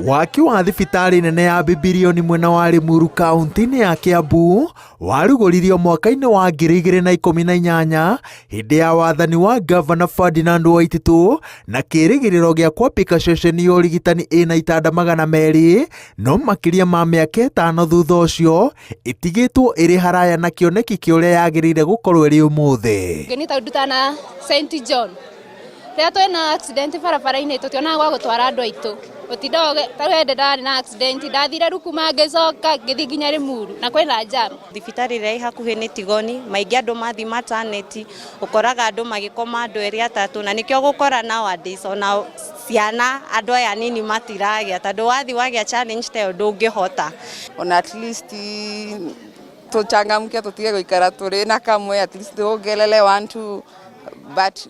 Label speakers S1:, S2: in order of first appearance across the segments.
S1: Waki wa thibitari nene ya Bibilioni mwena wa Limuru kaunti-inĩ ya Kiambu warugũririo mwaka-inĩ wa 2018 hĩndĩ ya wathani wa Gavana Ferdinand Waititu na kĩrĩgĩrĩro gĩa kwambĩka ceceni ya ũrigitani ĩna itanda 200, no makĩria ma mĩaka 5 thutha ũcio ĩtigĩtwo ĩrĩ haraya na kĩoneki kĩa ũrĩa yagĩrĩire gũkorwo ĩrĩ ũmũthĩ.
S2: Ngĩnyita ndutana St John rĩrĩa twĩna accident barabara-inĩ tũtionaga gwa gũtwara andũ aitũ ũtindoge tarwende ndarĩ na accident ndathire rukuma ngĩcoka ngĩthiĩ nginya Limuru na kwĩna jam.
S3: Thibitarĩ ĩrĩa hakuhĩ nĩ Tigoni, maingĩ andũ mathi maternity ũkoraga andũ magĩkoma andũ erĩ atatũ, na nĩkĩo gũkora nowadays ona ciana andũ aya nini matiragĩa tondũ wathi wagĩa challenge ta ĩyo ndũngĩhota.
S4: Ona at least tuchangamke tutige gũikara tũrĩ na kamwe, at least tuongelele 1-2 but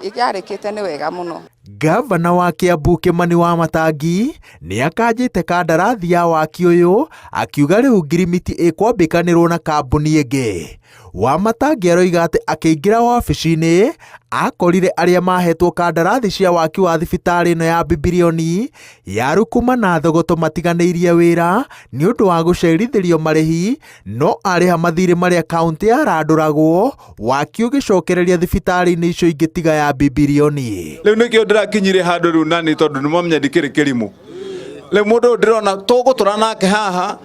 S4: ikiarĩkĩte nĩ wega mũno.
S1: Gavana wa Kiambu Kimani Wamatangi nĩ akanjĩte kandarathi ya waki ũyũ akiuga rĩu ngirimiti ĩkwambĩkanĩrwo na kambuni ĩngĩ. Wamatangi aroiga atĩ akĩingĩra wabici-inĩ akorire arĩa mahetwo kandarathi cia waki wa thibitarĩ ĩno ya Bibilioni ya Rukuma na Thogoto matiganĩirie wĩra nĩ ũndũ wa gũcerithĩrio marĩhi, no arĩha mathirĩ marĩa kaunti yarandũragwo, waki ũgĩcokereria thibitarĩ-inĩ icio ingĩ tiga ya Bibilioni.
S5: Rĩu nĩkĩo ndĩrakinyire handũ rĩu nani tondũ nĩmamenya ndikĩrĩ kĩrimũ. Rĩu mũndũ ndĩrona tũgũtũra nake haha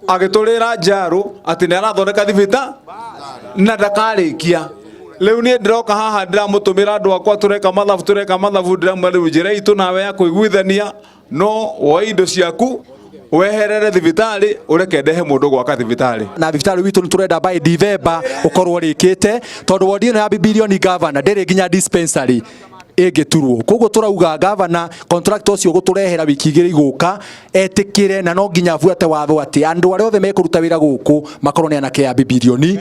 S5: agĩtũrĩra njarũ atĩ nĩ arathondeka thibitarĩ na ndakarĩkia. Rĩu niĩ ndĩroka haha ndĩramũtũmĩra andũ akwa tureka mathabu ndĩramwĩra rĩu njĩra itũ nawe ya kũiguithania no woe indo ciaku weherere thibitarĩ ureke ndehe mũndũ gwaka thibitarĩ.
S6: Na thibitarĩ witũ nĩ tũrenda by December ũkorwo rĩkĩte tondũ wodi ĩno ya Bibilioni Gavana ndĩrĩ nginya dispensary ĩngĩturwo. Koguo tũrauga Gavana contractor ũcio gũtũrehera wiki igĩrĩ igũka etĩkĩre na no nginya abuate watho atĩ andũ arĩa othe mekũruta wĩra gũkũ makorwo nĩ anake ya Bibilioni,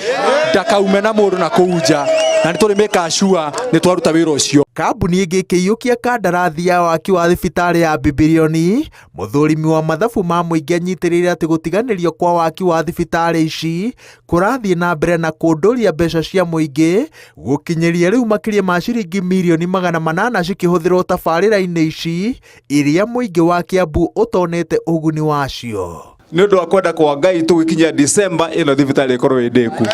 S6: ndakaume na mũndũ na kũu nja, na nĩ tũrĩ make sure nĩ twaruta wĩra ũcio.
S1: Kambuni ĩngĩ ĩkĩiyũkia kandarathi ya waki wa thibitarĩ ya Bibilioni, mũthũrimi wa mathabu ma mũingĩ anyitĩrĩire atĩ gũtiganĩrio kwa waki wa thibitarĩ ici kũrathiĩ na mbere na kũndũria mbeca cia mũingĩ gũkinyĩria rĩu makĩria ma ciringi mirioni 800 cikĩhũthĩrwo tabarĩra-inĩ ici iria mũingĩ wa Kiambu ũtonete ũguni wacio.
S5: Nĩ ũndũ wa kwenda kwa Ngai tũgĩkinya December ĩno thibitarĩ ĩkorwo ĩndĩku.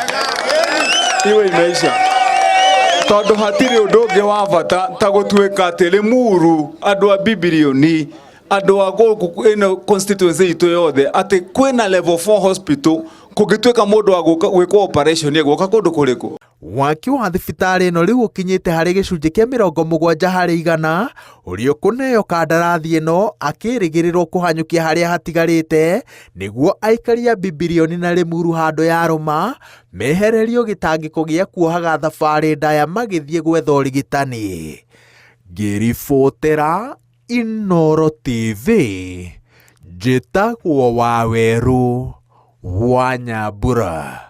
S5: Iwe imeisha. Tondũ hatirĩ ũndũ ũngĩ wa bata ta gũtuĩka atĩ Limuru andũ a Bibilioni andũ a gũkũ ĩno constituency itũ yothe atĩ kwĩna level 4 hospital kũngĩtuĩka mũndũ wa gwĩkwo operation egũka kũndũ kũrĩkũ.
S1: Waki wa thibitarĩ ĩno rĩu ũkinyĩte harĩ gĩcunjĩ kĩa 70% ũrĩa kũneo kandarathi ĩno akĩrĩgĩrĩrwo kũhanyũkia harĩa hatigarĩte nĩguo aikari a Bibilioni na Limuru handũ ya Roma mehererio gĩtangĩko gĩa kuohaga thabarĩ ndaya magĩthiĩ gwetha ũrigitani. Ngĩribotera Inooro TV, njĩtagwo Waweru wa Nyambura.